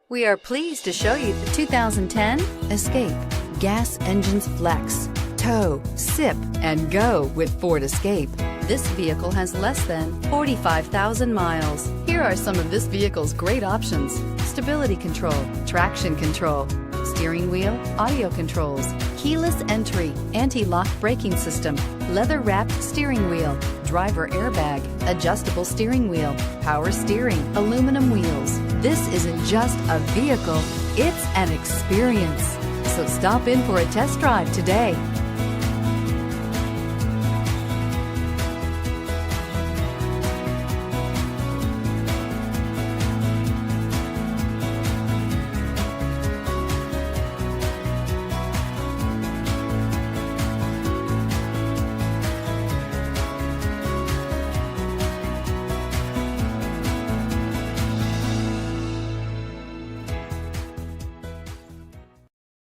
We are pleased to show you the 2010 Escape. Gas engines flex, tow, sip, and go with Ford Escape. This vehicle has less than 45,000 miles. Here are some of this vehicle's great options: stability control, traction control, steering wheel audio controls, keyless entry, anti-lock braking system, leather-wrapped steering wheel, driver airbag, adjustable steering wheel, power steering, aluminum wheels. This isn't just a vehicle, it's an experience. So stop in for a test drive today.